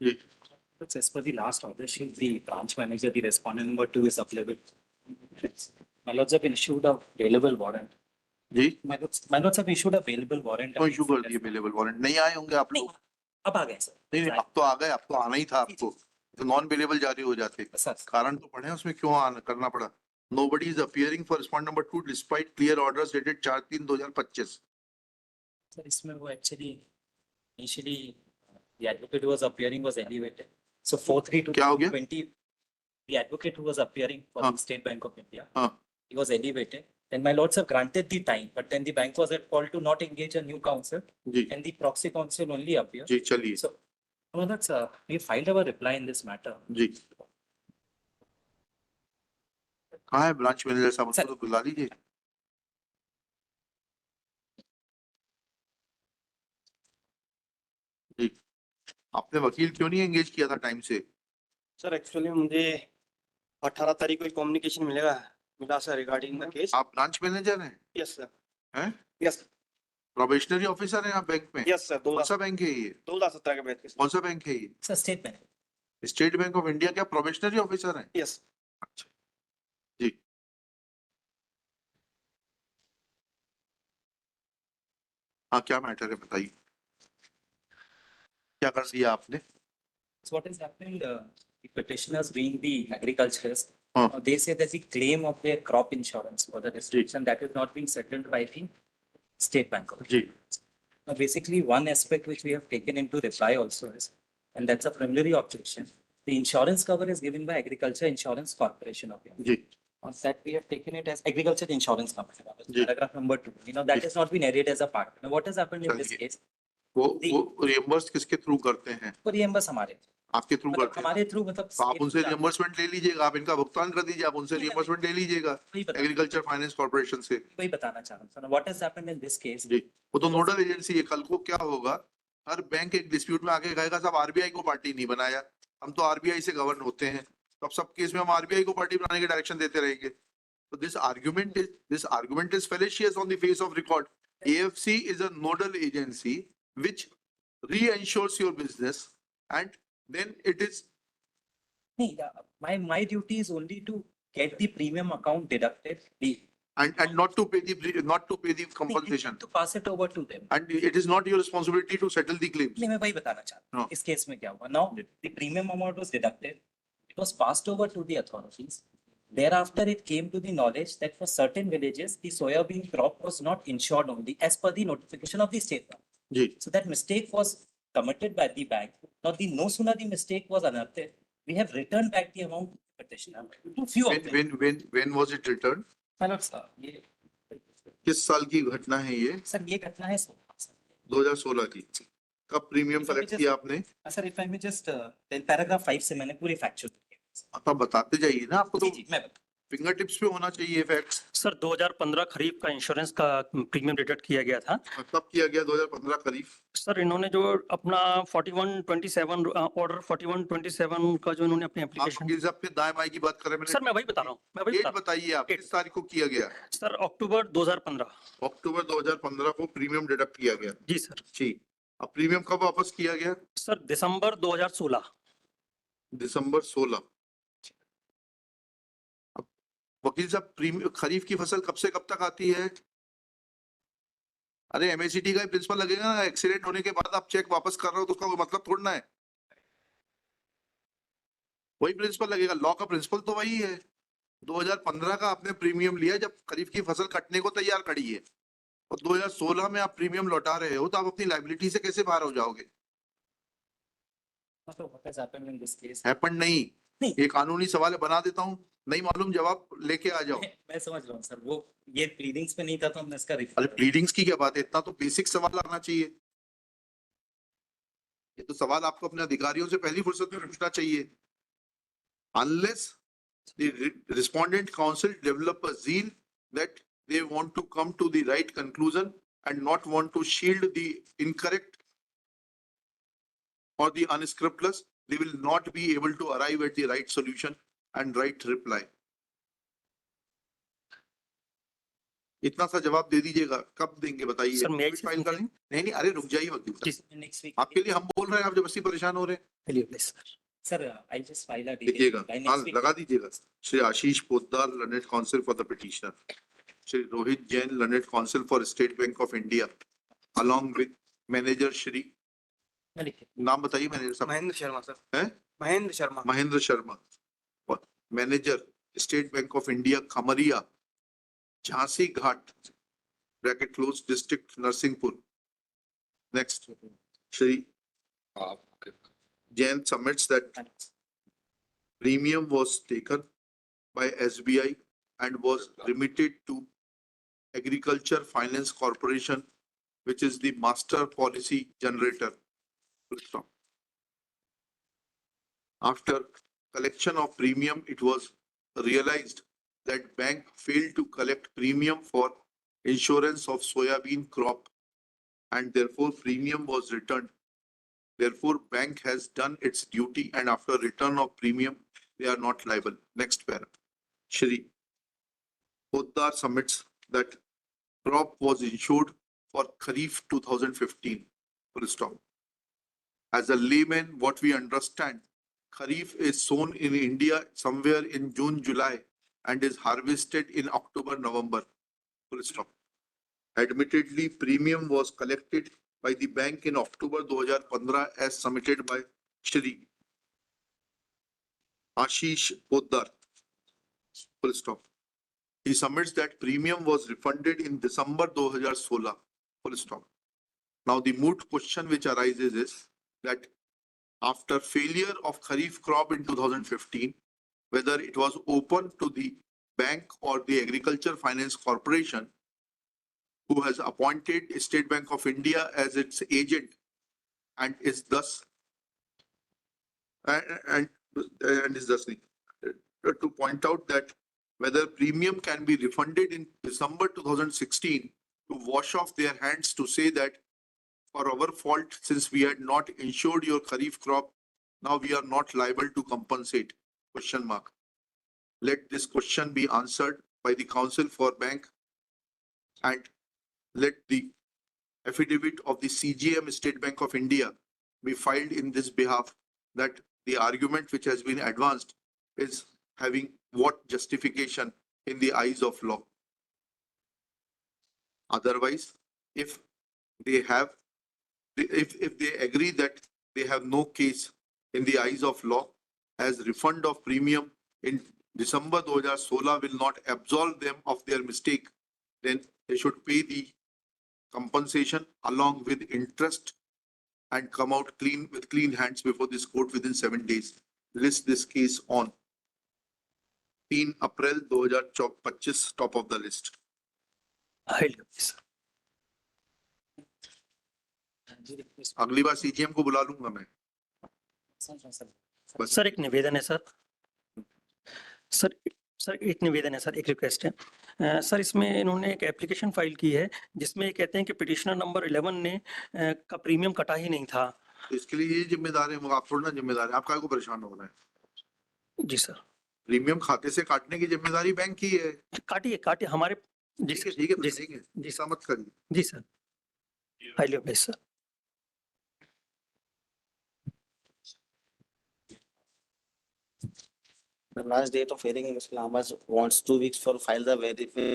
Ji But as per the last order sheet, the branch manager, the respondent number 2 is available. My lords have issued a bailable warrant. जी My lords have issued a bailable warrant. तो issue कर दिए available warrant नहीं आए होंगे आप नहीं, लोग अब आ गए सर। नहीं नहीं, अब तो आ गए अब तो आना ही था आपको तो नॉन अवेलेबल जारी हो जाते सर कारण तो पढ़े उसमें क्यों करना पड़ा Nobody is appearing for respondent number 2 despite clear orders dated 4/3/2025 sir इसमें वो actually initially the advocate who was appearing was elevated. So 4/3 क्या हो गया? 2020, the advocate who was appearing for हाँ. the State Bank of India, हाँ. he was elevated. Then my lords have granted the time, but then the bank was at fault to not engage a new counsel, ji and the proxy counsel only appeared. जी चलिए So, no, that's we filed our reply in this matter. जी कहाँ है branch manager साहब sir. उसको तो बुला लीजिए जी आपने वकील क्यों नहीं एंगेज किया था टाइम से सर एक्चुअली मुझे 18 तारीख को कम्युनिकेशन मिला सर रिगार्डिंग द केस। आप ब्रांच मैनेजर हैं यस सर। हैं यस प्रोबेशनरी ऑफिसर हैं आप बैंक में यस सर। कौन सा बैंक है ये 2017 के बैच के। कौन सा बैंक है ये Sir, State Bank. State Bank of India क्या प्रोबेशनरी ऑफिसर हैं यस अच्छा जी हाँ क्या मैटर है बताइए क्या कर दिया आपने So what is happening? The petitioners being the agriculturists, हाँ. they say that the claim of their crop insurance for the restriction that is not being settled by the State Bank. जी Now, basically, one aspect which we have taken into reply also is, and that's a preliminary objection, the insurance cover is given by Agriculture Insurance Corporation of India. जी On that, we have taken it as Agriculture Insurance Company. जी. Paragraph number 2. You know, that has not been added as a part. Now, what has happened in this चलिए. case? वो reimburse किसके through करते हैं वो reimburse हमारे आपके through मतलब करते हैं हमारे थ्रू मतलब तो आप उनसे रिएम्बर्समेंट ले लीजिएगा आप इनका भुगतान कर दीजिए आप उनसे रिएम्बर्समेंट ले लीजिएगा एग्रीकल्चर फाइनेंस कॉर्पोरेशन से वही बताना चाह रहा हूँ what has happened in this case जी वो तो नोडल एजेंसी है कल को क्या होगा हर बैंक एक डिस्प्यूट में आके कहेगा सब आरबीआई को पार्टी नहीं बनाया हम तो आरबीआई से गवर्न होते हैं तो अब सब केस में हम आरबीआई को पार्टी बनाने के डायरेक्शन देते रहेंगे तो this argument is fallacious on the face of record AFC is a nodal agency which reinsures your business and then it is नहीं my duty is only to get the premium account deducted and not to pay the compensation to pass it over to them and it is not your responsibility to settle the claims नहीं मैं वही बताना चाहता हूँ हाँ. इस case में क्या हुआ now the premium amount was deducted it was passed over to the authorities thereafter it came to the knowledge that for certain villages the soybean crop was not insured only as per the notification of the state bank. Ji So that mistake was committed by the bank. Now the no sooner the mistake was unearthed, we have returned back the amount to the petitioner to few of them. when was it returned My lord, sir, ये किस साल की घटना है ये sir ये घटना है 2016 की कब प्रीमियम कलेक्ट किया आपने sir if I may just paragraph 5 से मैंने पूरी फैक्चुअल आप बताते जाइए ना आपको तो जी मैं फिंगर टिप्स पे होना चाहिए फैक्ट्स सर 2015 खरीफ का इंश्योरेंस का प्रीमियम डिडक्ट किया गया था कब किया गया 2015 खरीफ सर इन्होंने जो अपना 4127 ऑर्डर 4127 का जो इन्होंने अपनी आप एप्लीकेशन वकील साहब के दाएं बाएं की बात कर रहे हैं सर मैं वही बता रहा हूँ मैं वही डेट बता बताइए आप किस तारीख को किया गया सर अक्टूबर 2015 अक्टूबर 2015 को प्रीमियम डिडक्ट किया गया जी सर जी अब प्रीमियम कब वापस किया गया सर दिसंबर 2016 दिसंबर 16 अब वकील साहब प्रीमियम खरीफ की फसल कब से कब तक आती है अरे एमएससीटी का प्रिंसिपल लगेगा ना एक्सीडेंट होने के बाद आप चेक वापस कर रहे हो तो उसका कोई मतलब थोड़ा ना है वही प्रिंसिपल लगेगा लॉ का प्रिंसिपल तो वही है 2015 का आपने प्रीमियम लिया जब खरीफ की फसल कटने को तैयार खड़ी है और 2016 में आप प्रीमियम लौटा रहे हो तो आप अपनी लायबिलिटी से कैसे बाहर हो जाओगे हैपन नहीं ये कानूनी सवाल है बना देता हूँ नहीं मालूम जवाब लेके आ जाओ मैं समझ रहा हूँ सर वो ये प्लीडिंग्स पे नहीं था तो हमने इसका अरे प्लीडिंग्स की क्या बात है इतना तो बेसिक सवाल आना चाहिए ये तो सवाल आपको अपने अधिकारियों से पहली फुर्सत में पूछना चाहिए unless the respondent counsel develop a zeal that they want to come to the right conclusion and not want to shield the incorrect or the unscrupulous, they will not be able to arrive at the right solution and right reply. इतना सा जवाब दे दीजिएगा, कब देंगे बताइए? Sir, may I Affidavit say file कर something? दें? नहीं नहीं, अरे रुक जाइए वकील साहब। Please. Next week. आपके लिए हम बोल रहे हैं, आप जबरदस्ती परेशान हो रहे हैं। Will you please, sir? Sir, I'll just file a लिखिएगा, detailed reply हाँ next week. लगा दीजिएगा। Shri Ashish Poddar, learned counsel for the petitioner. Shri Rohit Jain, learned counsel for State Bank of India, along with manager Shri, मैं लिख देता नाम बताइए मैनेजर साहब। महेंद्र शर्मा सर, हैं? महेंद्र शर्मा। महेंद्र शर्मा, और manager State Bank of India Khamaria, Jhansi Ghat bracket close district Narsinghpur. Next, Shri Jain submits that हूँ. premium was taken by SBI and was remitted to Agriculture Finance Corporation, which is the master policy generator. Full stop. After collection of premium, it was realized that bank failed to collect premium for insurance of soybean crop, and therefore premium was returned. Therefore, bank has done its duty, and after return of premium, they are not liable. Next para. Shri Poddar submits that crop was insured for Kharif 2015. Full stop. As a layman, what we understand, Kharif is sown in India somewhere in June, July, and is harvested in October, November. Full stop. Admittedly, premium was collected by the bank in October 2015 as submitted by Shri Ashish Poddar. Full stop. He submits that premium was refunded in December 2016. Full stop. Now the moot question which arises is that after failure of Kharif crop in 2015, whether it was open to the bank or the Agriculture Finance Corporation, who has appointed State Bank of India as its agent and is thus and is thus to point out that whether premium can be refunded in December 2016 to wash off their hands to say that for our fault, since we had not insured your Kharif crop, now we are not liable to compensate, question mark. Let this question be answered by the Council for Bank, and let the affidavit of the CGM State Bank of India be filed in this behalf, that the argument which has been advanced is having what justification in the eyes of law. Otherwise, if they have, if they agree that they have no case in the eyes of law, as refund of premium in December 2016 will not absolve them of their mistake, then they should pay the compensation along with interest and come out clean with clean hands before this court within 7 days. List this case on 3 April 2025, top of the list. Will you please? हूँ. अगली बार CGM को बुला लूंगा मैं। बस sir एक निवेदन है सर। सर एक निवेदन है सर, एक रिक्वेस्ट है। सर इसमें इन्होंने एक एप्लीकेशन फाइल की है जिसमें ये कहते हैं कि पिटिशनर नंबर 11 ने का प्रीमियम कटा ही नहीं था। इसके लिए ये जिम्मेदार है, वो आप थोड़ा ना जिम्मेदार है। आप काहे को परेशान हो रहे हैं? जी सर। प्रीमियम खाते से काटने की जिम्मेदारी बैंक की है। काटिए हमारे। जी ठीक है सर, ठीक है जी ठीक है, जी ऐसा मत करिए। जी sir. Will you please, sir? The last date of hearing in Islamabad wants 2 weeks for file the verify